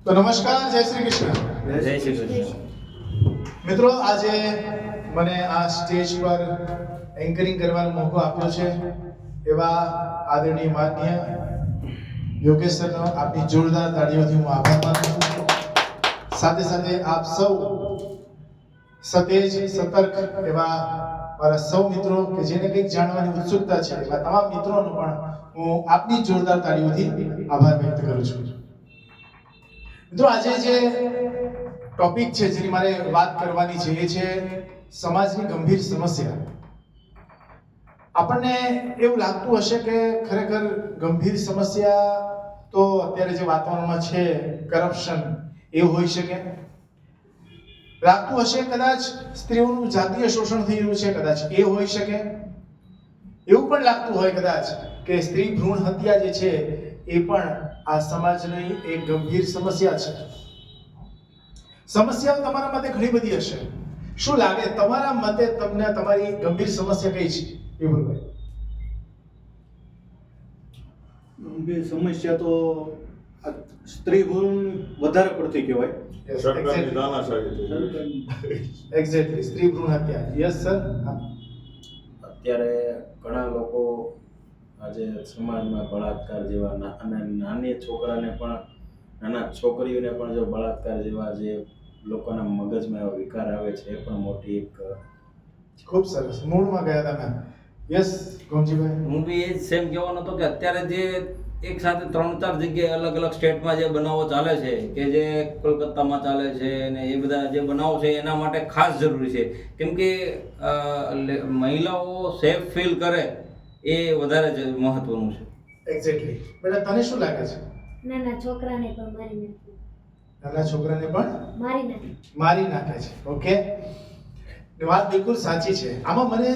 તો નમસ્કાર, જય શ્રી કૃષ્ણ. જય શ્રી કૃષ્ણ. મિત્રો, આજે મને આ સ્ટેજ પર એન્કરિંગ કરવાનો મોકો આપ્યો છે એવા આદરણીય માનનીય યોગેશ સરનો આપની જોરદાર તાળીઓથી હું આભાર માનું છું. સાથે સાથે આપ સૌ સતેજ સતર્ક એવા મારા સૌ મિત્રો કે જેને કંઈક જાણવાની ઉત્સુકતા છે એવા તમામ મિત્રોનો પણ હું આપની જોરદાર તાળીઓથી આભાર વ્યક્ત કરું છું. મિત્રો, આજે જે ટોપિક છે જેની મારે વાત કરવાની છે એ છે સમાજની ગંભીર સમસ્યા. આપણને એવું લાગતું હશે કે ખરેખર ગંભીર સમસ્યા તો અત્યારે જે વાતાવરણમાં છે કરપ્શન એવું હોઈ શકે. લાગતું હશે કદાચ સ્ત્રીઓનું જાતીય શોષણ થઈ રહ્યું છે, કદાચ એ હોઈ શકે. એવું પણ લાગતું હોય કદાચ કે સ્ત્રી ભ્રૂણ હત્યા જે છે એ પણ આ સમાજની એક ગંભીર સમસ્યા છે. સમસ્યાઓ તમારા મતે ઘણી બધી હશે. શું લાગે તમારા મતે તમને તમારી ગંભીર સમસ્યા કઈ છે વિપુલભાઈ? ગંભીર સમસ્યા તો આ સ્ત્રી ભ્રૂણ વધારે પડતી કહેવાય. સરકારની દાનાશાહી થઈ એક્ઝેક્ટલી, સ્ત્રી ભ્રૂણ હત્યા. Yes sir. અત્યારે ઘણા લોકો આજે સમાજમાં બળાત્કાર જેવા અને નાની છોકરાને પણ નાના છોકરીઓને પણ જો બળાત્કાર જેવા જે લોકોના મગજમાં એવા વિકાર આવે છે એ પણ મોટી એક. ખૂબ સરસ. મૂળમાં ગયા તમે. યસ ગોમજીભાઈ. હું બી એ સેમ કહેવાનો હતો કે અત્યારે જે એક સાથે 3-4 જગ્યાએ અલગ અલગ સ્ટેટમાં જે બનાવો ચાલે છે કે જે કોલકાતામાં ચાલે છે ને એ બધા જે બનાવો છે એના માટે ખાસ જરૂરી છે. કેમ કે મહિલાઓ સેફ ફીલ કરે એ વધારે મહત્વનું છે. એક્ઝેક્ટલી. બેટા તને શું લાગે છે? નાના છોકરાને પણ મારી નાખે. નાના છોકરાને પણ મારી નાખે છે. ઓકે, વાત બિલકુલ સાચી છે. આમાં મને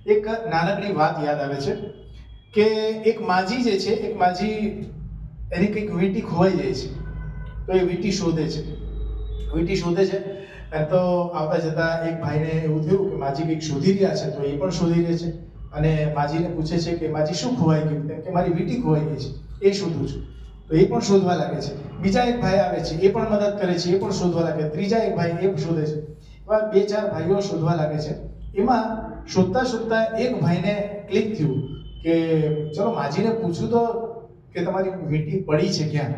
એક નાનકડી વાત યાદ આવે છે કે એક માજી જે છે, એક માજી એની કંઈક વીંટી ખોવાઈ જાય છે તો એ વીંટી શોધે છે. તો આવતા જતા એક ભાઈને એવું થયું કે માજી કંઈક શોધી રહ્યા છે, તો એ પણ શોધી રહે છે અને માજીને પૂછે છે કે માજી શું ખોવાઈ ગયું? કે મારી વીંટી ખોવાઈ ગઈ છે, એ શોધું છું. તો એ પણ શોધવા લાગે છે. બીજા એક ભાઈ આવે છે, એ પણ મદદ કરે છે, એ પણ શોધવા લાગે. ત્રીજા એક ભાઈ એ શોધે છે. એવા 2-4 ભાઈઓ શોધવા લાગે છે. એમાં શોધતા એક ભાઈને ક્લિક થયું કે ચલો માજીને પૂછું તો કે તમારી વીંટી પડી છે ક્યાં?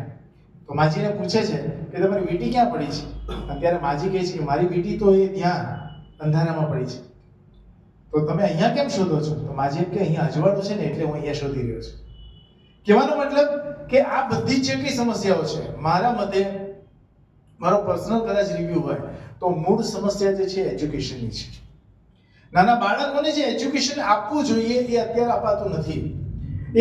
તો માજીને પૂછે છે કે તમારી વીંટી ક્યાં પડી છે? અત્યારે માજી કહે છે કે મારી વીંટી તો એ ત્યાં અંધારામાં પડી છે. તો તમે અહીંયા કેમ શોધો છો? તો માજી એમ કે અહીંયા અજવાળું છે ને એટલે હું અહીંયા શોધી રહ્યો છું. કહેવાનો મતલબ કે આ બધી જેટલી સમસ્યાઓ છે, મારા મતે, મારો પર્સનલ કદાચ રિવ્યુ હોય તો મૂળ સમસ્યા જે છે એજ્યુકેશનની છે. નાના બાળકોને જે એજ્યુકેશન આપવું જોઈએ એ અત્યારે અપાતું નથી.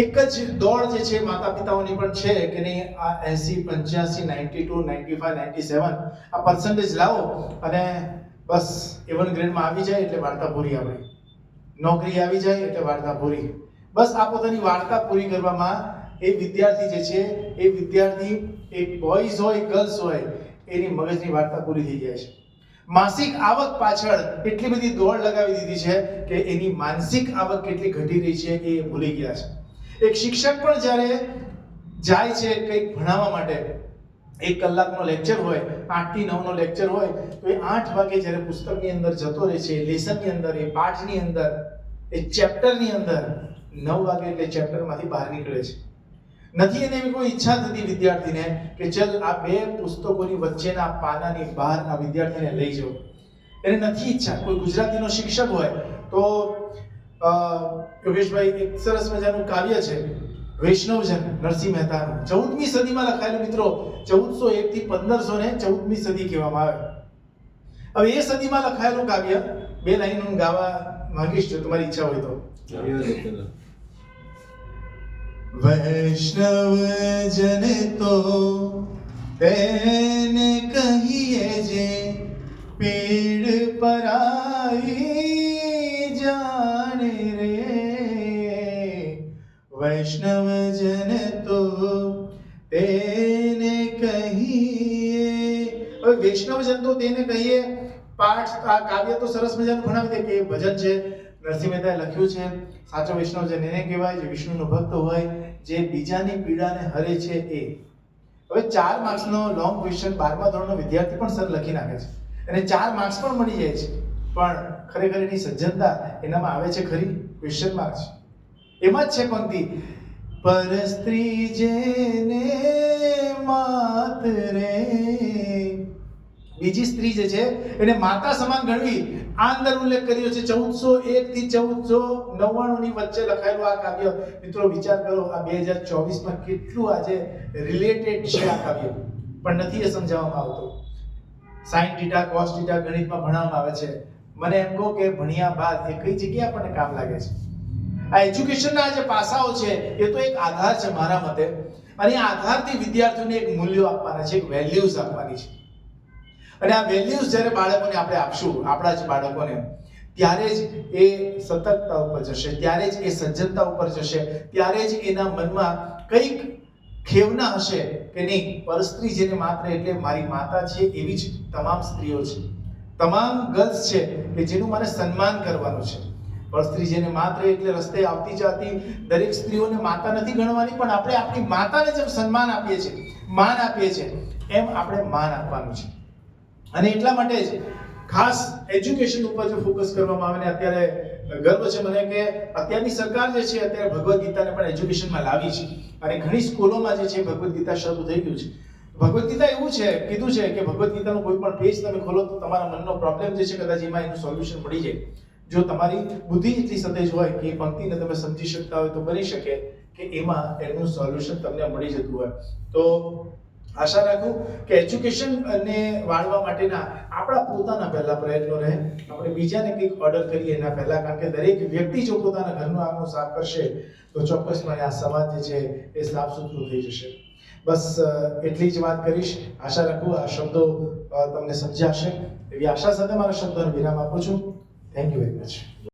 એક જ દોડ જે છે માતા પિતાઓની પણ છે કે નહીં, આ 80, 85, 92, 95, 97 આ પર્સન્ટેજ લાવો અને બસ A1 ગ્રેડમાં આવી જાય એટલે વાર્તા પૂરી. આપણી નોકરી આવી જાય એટલે વાર્તા પૂરી. બસ આ પોતાની વાર્તા પૂરી કરવામાં એ વિદ્યાર્થી જે છે, એ વિદ્યાર્થી એક બોયઝ હોય ગર્લ્સ હોય એની મગજની વાર્તા પૂરી થઈ જાય છે. માસિક આવક પાછળ એટલી બધી દોડ લગાવી દીધી છે કે એની માનસિક આવક કેટલી ઘટી રહી છે એ ભૂલી ગયા છે. એક શિક્ષક પણ જ્યારે જાય છે કંઈક ભણાવવા માટે, 1 કલાકનો લેક્ચર હોય, 8 થી 9 નો લેક્ચર હોય, તો એ 8 વાગે જ્યારે પુસ્તકની અંદર જતો રહે છે, લેસનની અંદર, એ પાઠની અંદર, એ ચેપ્ટરની અંદર, 9 વાગે એટલે ચેપ્ટરમાંથી બહાર નીકળે છે. નથી એને કોઈ ઈચ્છા થતી વિદ્યાર્થીને કે ચલ આ 2 પુસ્તકોની વચ્ચેના પાનાની બહાર આ વિદ્યાર્થીને લઈ જાઓ. એને નથી ઈચ્છા. કોઈ ગુજરાતીનો શિક્ષક હોય તો યોગેશભાઈ, એક સરસ મજાનું કાવ્ય છે વૈષ્ણવજન નરસિંહ મહેતાનું, 14મી સદીમાં લખાયેલું. મિત્રો, 1401 થી 1514મી સદી કહેવામાં આવે. હવે એ સદીમાં લખાયેલું કાવ્ય 2 લાઈન હું ગાવા માંગીશ જો તમારી ઈચ્છા હોય તો. વૈષ્ણવજન તો તેને કહીએ જે પીડ પરાઈ જાણે રે. વૈષ્ણવજન તો તેને કહીએ. હવે વૈષ્ણવજન તો તેને કહીએ પાઠ, આ કાવ્ય તો સરસ મજાનું ભણાવી દે કે ભજન છે, નરસિંહ મહેતાએ લખ્યું છે સાચો વૈષ્ણવ જેને કહેવાય જે વિષ્ણુનો ભક્ત હોય જે બીજાની પીડાને હરે છે એ. હવે 4 માર્ક્સનો લોંગ ક્વેશ્ચન 12મા ધોરણનો વિદ્યાર્થી પણ સર લખી નાખે છે અને 4 માર્ક્સ પણ મળી જાય છે, પણ ખરેખર એની સજ્જનતા એનામાં આવે છે ખરી? ક્વેશ્ચન માર્ક છે. એમાં જ છે પંક્તિ, પર સ્ત્રી જેને માત રે, બીજી સ્ત્રી જે છે એને માતા સમાન ગણવી. આ અંદર ઉલ્લેખ કર્યો છે 1401 થી 1499 ની વચ્ચે લખાયેલું આ કાવ્ય. મિત્રો વિચાર કરો આ 2024 માં કેટલું આજે રિલેટેડ છે આ કાવ્ય, પણ નથી એ સમજાવવામાં આવતું. સાઇન થીટા કોસ થીટા ગણિતમાં ભણાવવામાં આવે છે. મને એમ કહો કે ભણ્યા બાદ એ કઈ જગ્યાએ આપણને કામ લાગે છે? આ એજ્યુકેશનના જે પાસાઓ છે એ તો એક આધાર છે મારા મતે, અને આ આધારથી વિદ્યાર્થીઓને એક મૂલ્યો આપવાના છે, એક વેલ્યુઝ આપવાની છે. અને આ વેલ્યુઝ જ્યારે બાળકોને આપણે આપશું, આપણા જ બાળકોને, ત્યારે જ એ સતર્કતા ઉપર જશે, ત્યારે જ એ સજ્જનતા ઉપર જશે, ત્યારે જ એના મનમાં કંઈક ખેવના હશે કે નહીં, પરસ્ત્રી જેને માત્ર એટલે મારી માતા છે એવી જ તમામ સ્ત્રીઓ છે, તમામ ગર્લ્સ છે કે જેનું મારે સન્માન કરવાનું છે. પરસ્ત્રી જેને માત્ર એટલે રસ્તે આવતી જતી દરેક સ્ત્રીઓને માતા નથી ગણવાની, પણ આપણે આપણી માતાને જેમ સન્માન આપીએ છીએ, માન આપીએ છીએ, એમ આપણે માન આપવાનું છે. અને એટલા માટે જ ખાસ એજ્યુકેશન ઉપર જો ફોકસ કરવામાં આવે ને અત્યારે ગર્વ છે મને કે અત્યારની સરકાર જે છે અત્યારે ભગવદ્ ગીતાને પણ એજ્યુકેશનમાં લાવી છે, અને ઘણી સ્કૂલોમાં જે છે ભગવદ્ ગીતા શરૂ થઈ ગયું છે. ભગવદ્ ગીતા એવું છે કીધું છે કે ભગવદ્ ગીતાનું કોઈ પણ પેજ તમે ખોલો તો તમારા મનનો પ્રોબ્લેમ જે છે કદાચ એમાં એનું સોલ્યુશન મળી જાય. જો તમારી બુદ્ધિ એટલી સતેજ હોય કે એ પંક્તિને તમે સમજી શકતા હોય તો બની શકે કે એમાં એનું સોલ્યુશન તમને મળી જતું હોય. તો આશા રાખું કે એજ્યુકેશન ને વાળવા માટેના આપણા પોતાના પહેલા પ્રયત્નો રહે, આપણે બીજાને કંઈક ઓર્ડર કરીએ એના પહેલા, કારણ કે દરેક વ્યક્તિ જો પોતાના ઘરનું આંગણું સાફ કરશે તો ચોક્કસપણે આ સમાજ જે છે એ સાફ સુથરું થઈ જશે. બસ એટલી જ વાત કરીશ. આશા રાખું આ શબ્દો તમને સમજાશે એવી આશા સાથે મારા શબ્દોને વિરામ આપું છું. Thank you very much.